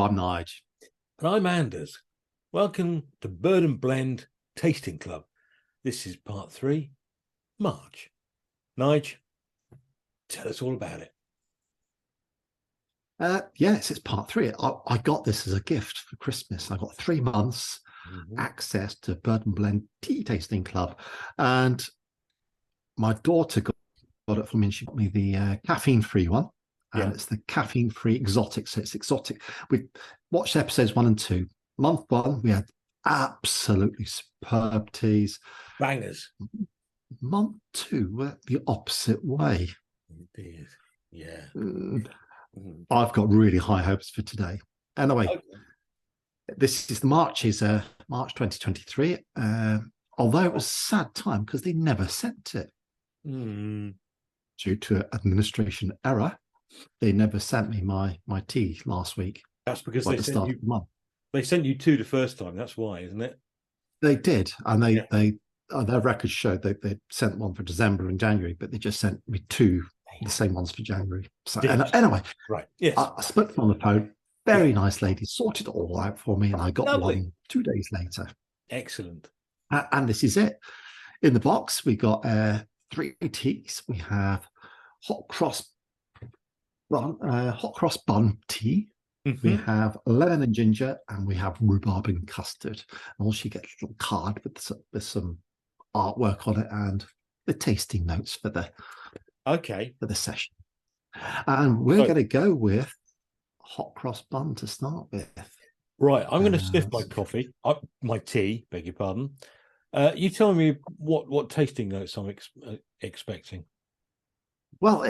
I'm Nige. And I'm Anders. Welcome to Bird and Blend Tasting Club. This is part 3, March. Nige, tell us all about it. Yes, it's part 3. I got this as a gift for Christmas. I got 3 months access to Bird and Blend Tea Tasting Club. And my daughter got it for me, and she got me the caffeine-free one. And it's the caffeine-free exotic. So it's exotic. We watched episodes 1 and 2. Month 1, we had absolutely superb teas. Bangers. Month 2 went the opposite way. Indeed. Yeah. I've got really high hopes for today. Anyway, this is March 2023. Although it was a sad time because they never sent it due to administration error. They never sent me my tea last week. That's because they sent you 2 the first time. That's why, isn't it? They did, and their records showed they sent one for December and January, but they just sent me 2, the same ones for January. So anyway, right? Yes, I spoke to them on the phone. Very nice lady, sorted it all out for me, and I got one 2 days later. Excellent. And this is it. In the box, we got 3 teas. We have hot cross bun tea. We have lemon and ginger, and we have rhubarb and custard. And also you get a little card with some artwork on it and the tasting notes for the session. And we're going to go with hot cross bun to start with. Right, I'm going to sniff my tea. Beg your pardon. You tell me what tasting notes I'm expecting. Well,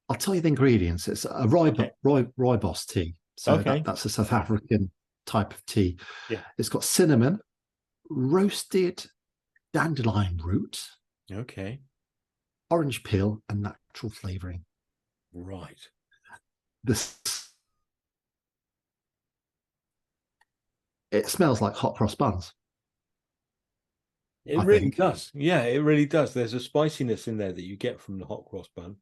I'll tell you the ingredients. It's a rooibos tea. So that's a South African type of tea. Yeah. It's got cinnamon, roasted dandelion root, orange peel, and natural flavouring. Right. It smells like hot cross buns. It really does. Yeah, it really does. There's a spiciness in there that you get from the hot cross bun.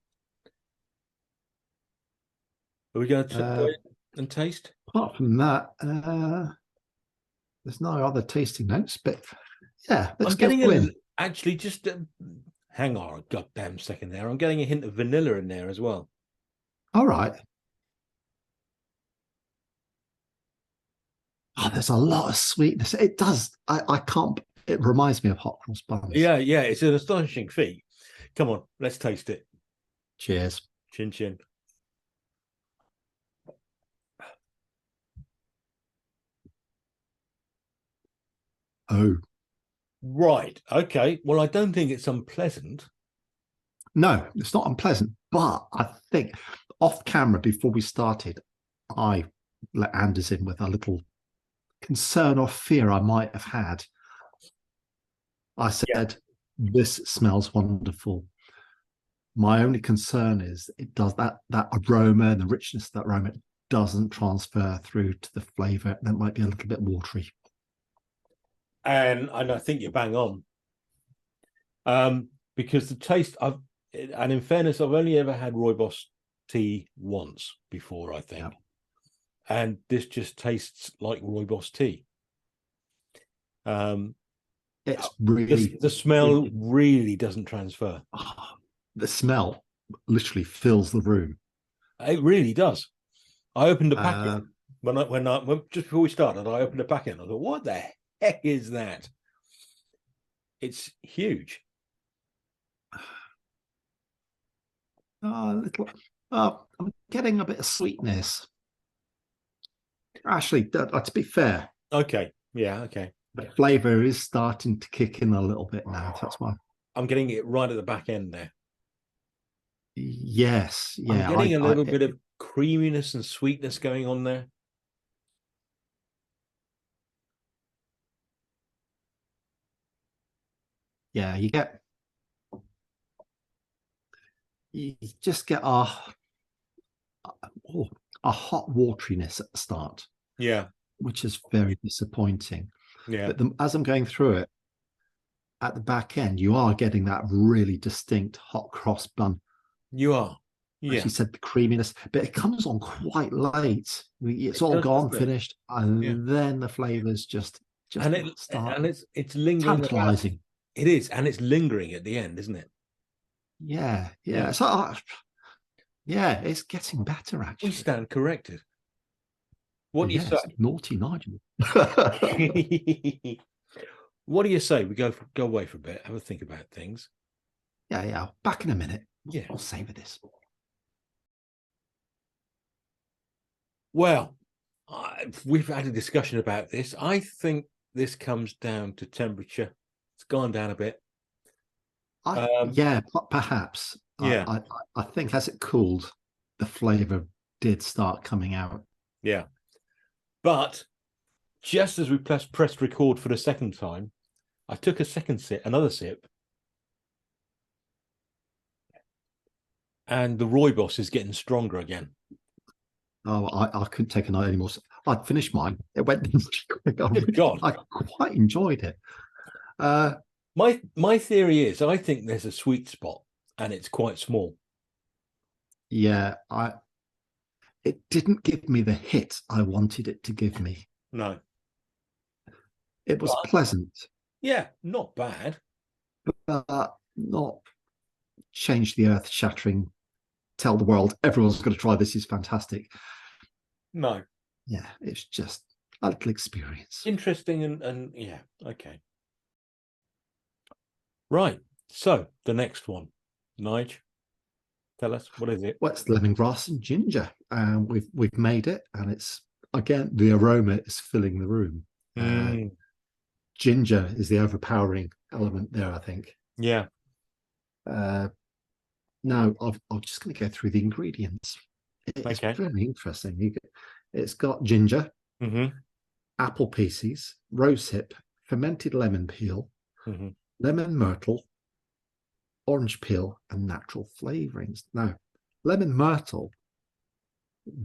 Are we going to go and taste? Apart from that, there's no other tasting notes, but yeah, let's go in. Actually, just hang on a goddamn second there. I'm getting a hint of vanilla in there as well. All right. Oh, there's a lot of sweetness. It does. I can't. It reminds me of hot cross buns. Yeah, it's an astonishing feat. Come on, let's taste it. Cheers. Chin chin. Oh, right. Okay. Well, I don't think it's unpleasant. No, it's not unpleasant. But I think off camera, before we started, I let Anders in with a little concern or fear I might have had. I said, this smells wonderful. My only concern is it does that aroma and the richness of that aroma doesn't transfer through to the flavour. That might be a little bit watery. And I think you're bang on. Because the taste and in fairness, I've only ever had rooibos tea once before, I think. Yeah. And this just tastes like rooibos tea. It's really the smell really doesn't transfer. The smell literally fills the room. It really does. I opened the packet when just before we started. I opened the packet and I thought, "What the heck is that?" It's huge. I'm getting a bit of sweetness. Actually, to be fair. Okay. Yeah. Okay. The flavour is starting to kick in a little bit now. That's why I'm getting it right at the back end there. Yes. Yeah. I'm getting a little bit of creaminess and sweetness going on there. Yeah, you just get a hot wateriness at the start. Yeah. Which is very disappointing. Yeah. But as I'm going through it, at the back end, you are getting that really distinct hot cross bun. You are. as you said, the creaminess, but it comes on quite late. It's all gone, finished, and then the flavors just start. And it's lingering. Tantalizing. It is, and it's lingering at the end, isn't it? Yeah. So, yeah, it's getting better. Actually, we stand corrected. What do you say? Naughty Nigel. What do you say? We go away for a bit, have a think about things. Yeah. Back in a minute. Yeah, I'll savor this. Well, we've had a discussion about this. I think this comes down to temperature. It's gone down a bit. Yeah, perhaps. Yeah, I think as it cooled, the flavour did start coming out. Yeah, but just as we pressed record for the second time, I took another sip, and the rooibos is getting stronger again. Oh, I couldn't take a night anymore. I'd finished mine. It went quick. I quite enjoyed it. My theory is, I think there's a sweet spot, and it's quite small. Yeah, it didn't give me the hit I wanted it to give me. No, it was pleasant. Yeah, not bad, but not change the earth-shattering. Tell the world everyone's got to try this. Is fantastic. No. Yeah, it's just a little experience. Interesting and yeah, okay. Right. So the next one, Nige, tell us, what is it? Well, it's lemongrass and ginger, and we've made it, and it's again the aroma is filling the room. Ginger is the overpowering element there, I think. Yeah. Now I'm just going to go through the ingredients. It's very interesting. It's got ginger, apple pieces, rosehip, fermented lemon peel, lemon myrtle, orange peel, and natural flavorings. Now, lemon myrtle,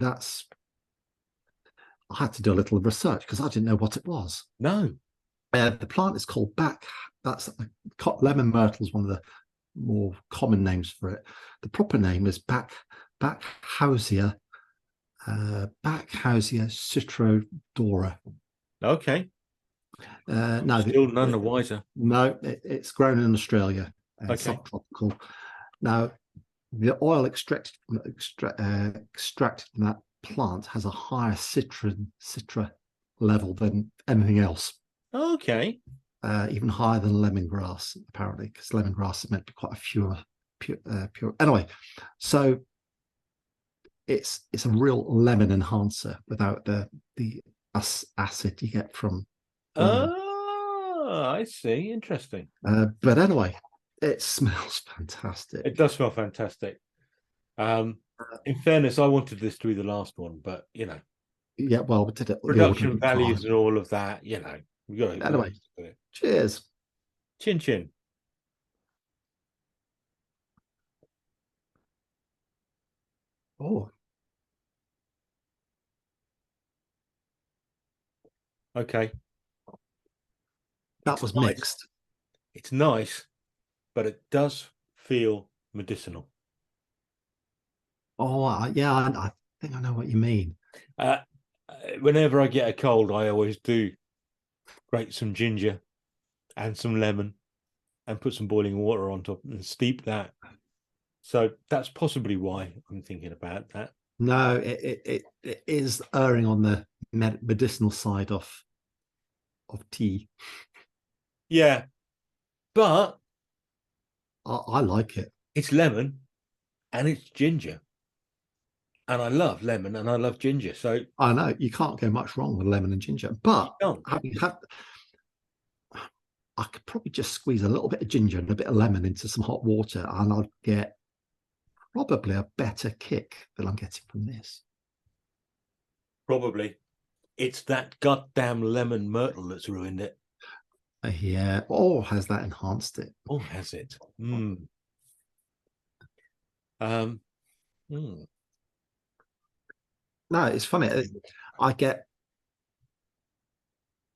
I had to do a little research because I didn't know what it was. No. The plant is called lemon myrtle is one of the more common names for it. The proper name is Backhausia citrodora. Okay. No, still none the wiser. No, it's grown in Australia. Subtropical. Now, the oil extracted from that plant has a higher citra level than anything else. Okay. Even higher than lemongrass, apparently, because lemongrass is meant to be quite a pure. Anyway, so it's a real lemon enhancer without the acid you get from. I see. Interesting. But anyway, it smells fantastic. It does smell fantastic. In fairness, I wanted this to be the last one, but you know. Yeah, well, we did it. Production values and all of that, you know. We got it. Anyway, cheers. Chin chin. Oh. Okay. That was mixed. It's nice, but it does feel medicinal. Oh, yeah, I think I know what you mean. Whenever I get a cold, I always do grate some ginger and some lemon and put some boiling water on top and steep that. So that's possibly why I'm thinking about that. No, it is erring on the medicinal side of tea. Yeah, but I like it. It's lemon and it's ginger. And I love lemon and I love ginger. So I know you can't go much wrong with lemon and ginger. But I could probably just squeeze a little bit of ginger and a bit of lemon into some hot water, and I'll get probably a better kick than I'm getting from this. Probably. It's that goddamn lemon myrtle that's ruined it. Yeah. Or has that enhanced it? Oh, has it? No, it's funny. I get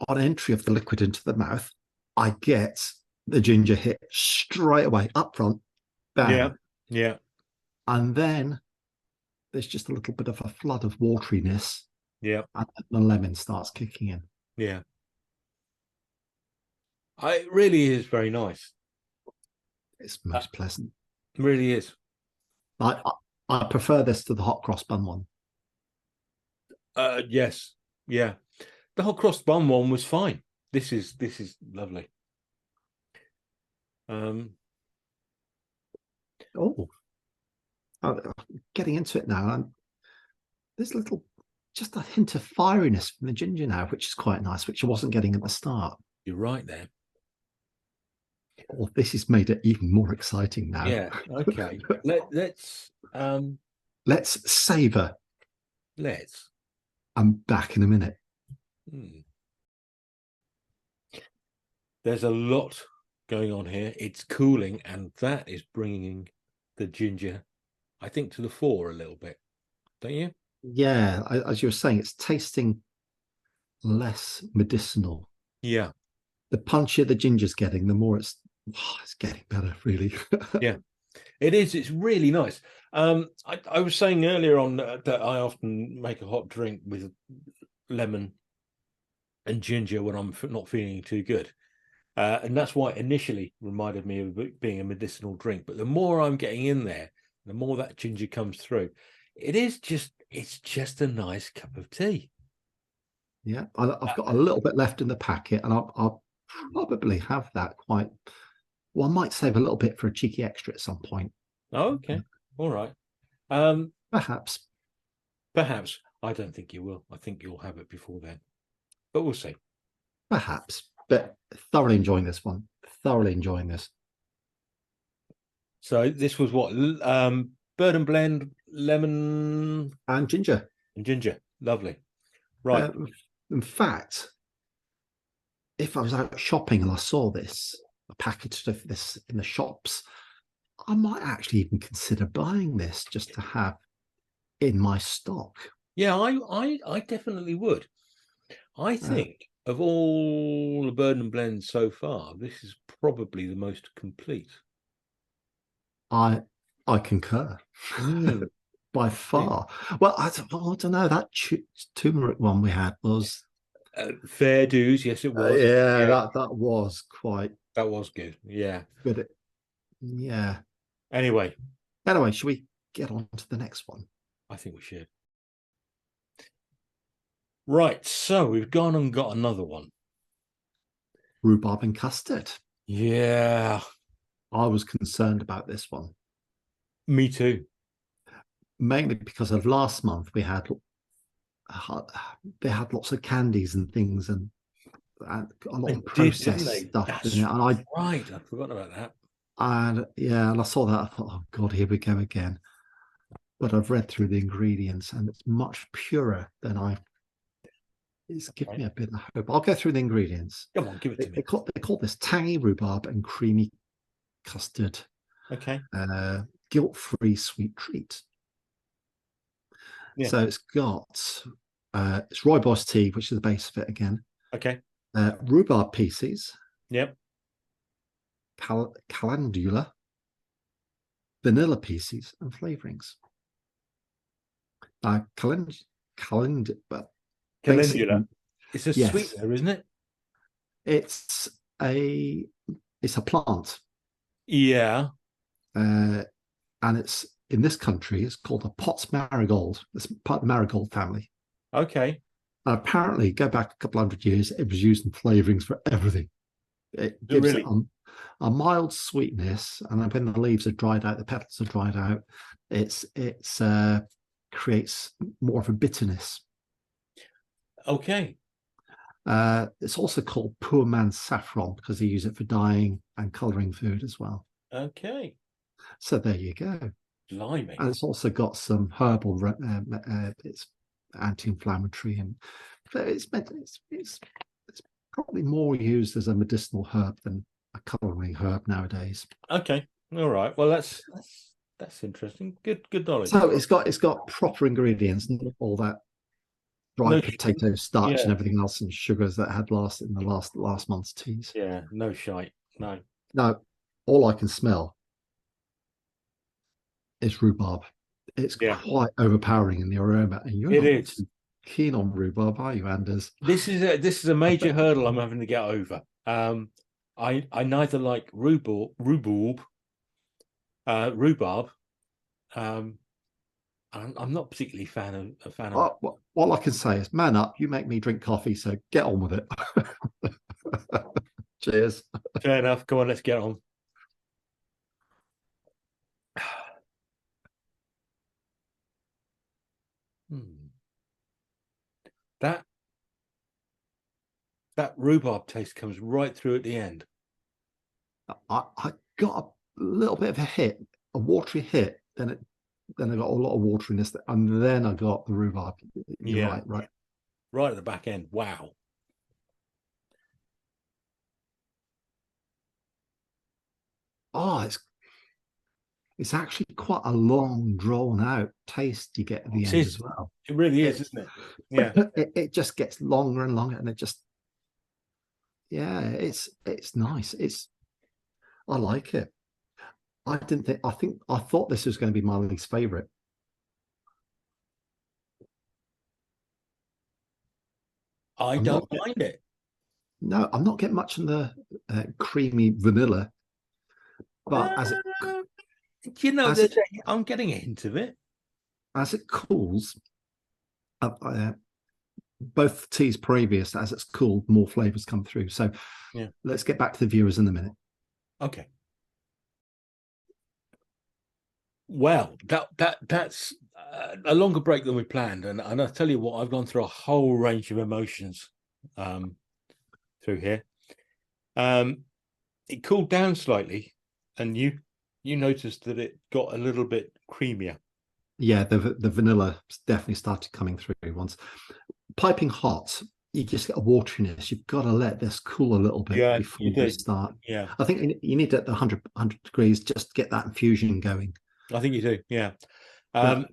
on entry of the liquid into the mouth, I get the ginger hit straight away up front. Bam. Yeah. And then there's just a little bit of a flood of wateriness, Yeah. and the lemon starts kicking in. Yeah. It really is very nice. It's most pleasant. It really is. I prefer this to the hot cross bun one. Yes. Yeah. The hot cross bun one was fine. This is lovely. Getting into it now. And there's just a hint of fieriness from the ginger now, which is quite nice, which I wasn't getting at the start. You're right there. Oh, this has made it even more exciting now. Yeah. Okay. Let's savor. Let's. I'm back in a minute. There's a lot going on here. It's cooling, and that is bringing the ginger, I think, to the fore a little bit. Don't you? Yeah, as you were saying, it's tasting less medicinal. Yeah. The punchier the ginger's getting, the more it's getting better, really. Yeah, it is. It's really nice. I was saying earlier on that I often make a hot drink with lemon and ginger when I'm not feeling too good. And that's why it initially reminded me of it being a medicinal drink. But the more I'm getting in there, the more that ginger comes through. It's just a nice cup of tea. Yeah, I've got a little bit left in the packet, and I'll probably have that quite. Well, I might save a little bit for a cheeky extra at some point. Oh, okay. All right. Perhaps. Perhaps. I don't think you will. I think you'll have it before then. But we'll see. Perhaps. But thoroughly enjoying this one. Thoroughly enjoying this. So this was what? Bird and blend, lemon and ginger. And ginger. Lovely. Right. In fact, if I was out shopping and I saw this, a package of this in the shops, I might actually even consider buying this just to have in my stock. Yeah, I definitely would. I think of all the Bird and blends so far, this is probably the most complete. I concur. By far. Well, I don't know. That turmeric one we had was fair dues. Yes, it was. Yeah, that was quite. That was good. Yeah. Good. Yeah. Anyway, should we get on to the next one? I think we should. Right. So we've gone and got another one. Rhubarb and custard. Yeah. I was concerned about this one. Me too. Mainly because of last month they had lots of candies and things and a lot of processed stuff. That's right. I forgot about that. And I saw that. I thought, oh God, here we go again. But I've read through the ingredients and it's much purer than it's given me a bit of hope. I'll go through the ingredients. Come on, give it to me. They call this tangy rhubarb and creamy custard. Okay. Guilt-free sweet treat. Yeah. So it's got it's rooibos tea, which is the base of it again. Okay. Rhubarb pieces. Yep. Calendula, vanilla pieces, and flavorings. Calendula. It's a sweetener, isn't it? It's a plant. Yeah. And it's in this country. It's called a Potts marigold. It's part of the marigold family. Okay. And apparently, go back a couple hundred years, it was used in flavorings for everything. It gives it a mild sweetness, and when the leaves are dried out, the petals are dried out, it's creates more of a bitterness. Okay. It's also called poor man's saffron because they use it for dyeing and colouring food as well. Okay. So there you go. Blimey. And it's also got some herbal. It's anti-inflammatory, and it's probably more used as a medicinal herb than a colouring herb nowadays. Okay. All right. Well, that's interesting. Good knowledge. So it's got proper ingredients, and all that dried potato starch and everything else, and sugars that had in the last month's teas. Yeah. No shite. No. No. All I can smell is rhubarb. It's Yeah. quite overpowering in the aroma, and you're It not is. too keen on rhubarb, are you, Anders? This is a major hurdle I'm having to get over. I neither like rhubarb. I'm not particularly a fan of. All I can say is, man up, you make me drink coffee, so get on with it. Cheers. Fair enough. Come on, let's get on. That rhubarb taste comes right through at the end. I got a little bit of a hit, a watery hit, then I got a lot of wateriness, and then I got the rhubarb. You're right at the back end. Wow. Oh, it's actually quite a long, drawn out taste you get at the end as well. It really is, isn't it? Yeah. It just gets longer and longer, and it just, yeah, it's nice. I like it. I thought this was going to be my least favorite. I don't mind it. No, I'm not getting much in the creamy vanilla, but I'm getting a hint of it as it cools. Both teas previous, as it's cooled, more flavors come through. So yeah, let's get back to the viewers in a minute. Okay. Well, that's a longer break than we planned, and I tell you what, I've gone through a whole range of emotions through here. It cooled down slightly, and you noticed that it got a little bit creamier. Yeah, the vanilla definitely started coming through once. Piping hot, you just get a wateriness. You've got to let this cool a little bit before you start. Yeah, I think you need it at the 100 degrees just to get that infusion going. I think you do. Yeah. Let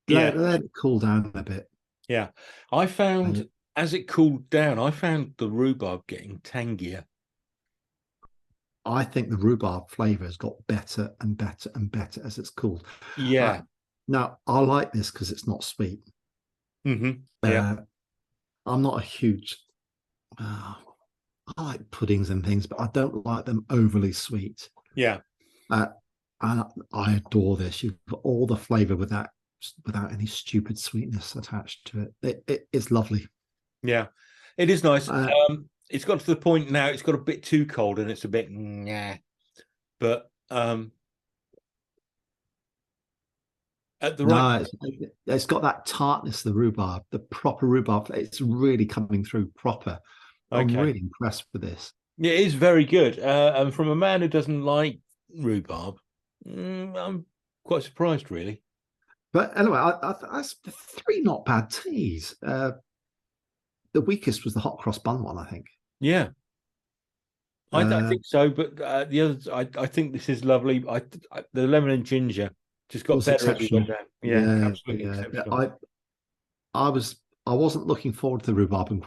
it cool down a bit. Yeah, I found as it cooled down, I found the rhubarb getting tangier. I think the rhubarb flavor has got better and better and better as it's cooled. Yeah. Now I like this because it's not sweet. Yeah. I'm not a huge. I like puddings and things, but I don't like them overly sweet. Yeah. And I adore this. You've got all the flavor without any stupid sweetness attached to it. It is lovely. Yeah, it is nice. It's got to the point now. It's got a bit too cold, and it's a bit nah. But at the right, it's got that tartness. The rhubarb, the proper rhubarb. It's really coming through proper. I'm really impressed with this. Yeah, it is very good. And from a man who doesn't like rhubarb, I'm quite surprised, really. But anyway, that's the 3 not bad teas. The weakest was the hot cross bun one, I think. Yeah, I think so. But the others, I think this is lovely. The lemon and ginger just got better as we went down. Yeah, absolutely exceptional. I wasn't looking forward to the rhubarb and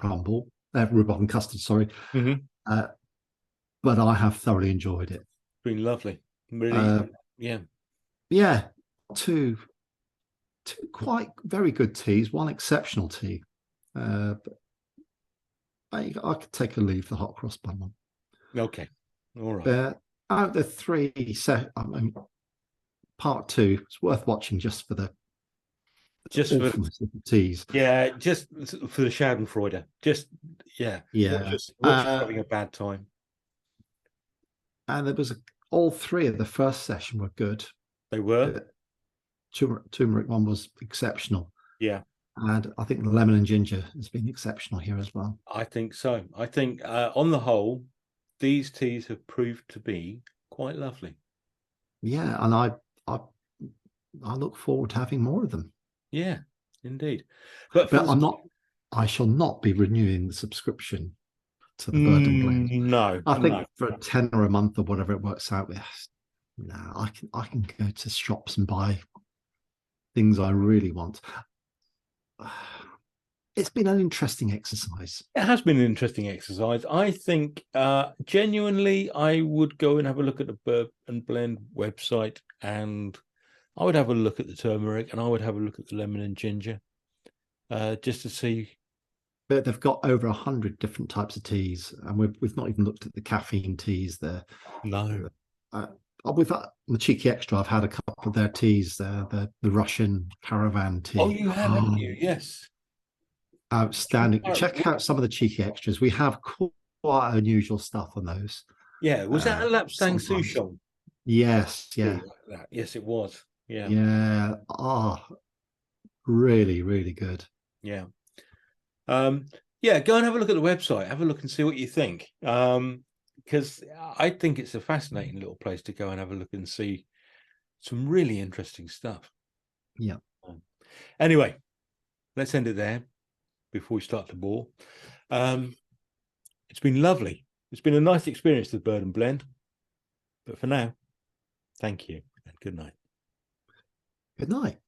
rhubarb and custard. Sorry, but I have thoroughly enjoyed it. It's been lovely. Really, yeah. Two quite very good teas, one exceptional tea. But I could take a leave the hot cross bun one. Okay, all right. Out of the 3, part 2, it's worth watching just for the teas. Yeah, just for the Schadenfreude. Just watch having a bad time. And there was all 3 of the first session were good. They were. Turmeric one was exceptional. Yeah. And I think the lemon and ginger has been exceptional here as well. I think so. I think on the whole, these teas have proved to be quite lovely. Yeah, and I look forward to having more of them. Yeah, indeed. But I shall not be renewing the subscription to the Bird and Blend. No. I think for a tenner a month or whatever it works out with, no, I can go to shops and buy things I really want. It's been an interesting exercise. It has been an interesting exercise. I think genuinely I would go and have a look at the Bird and Blend website and I would have a look at the turmeric, and I would have a look at the lemon and ginger, just to see. But they've got over 100 different types of teas, and we've not even looked at the caffeine teas there. No. We've had the Cheeky Extra. I've had a couple of their teas, the Russian Caravan tea. Oh, you have, haven't you? Yes. Outstanding. Check out some of the Cheeky Extras. We have quite unusual stuff on those. Yeah. Was that a Lapsang sometimes. Souchong? Yes, yeah. Like that. Yes, it was. Yeah. Yeah. Really, really good. Yeah. Yeah, go and have a look at the website. Have a look and see what you think. Because I think it's a fascinating little place to go and have a look and see some really interesting stuff. Yeah. Anyway, let's end it there before we start to bore. It's been lovely. It's been a nice experience with Bird and Blend. But for now, thank you and good night. Good night.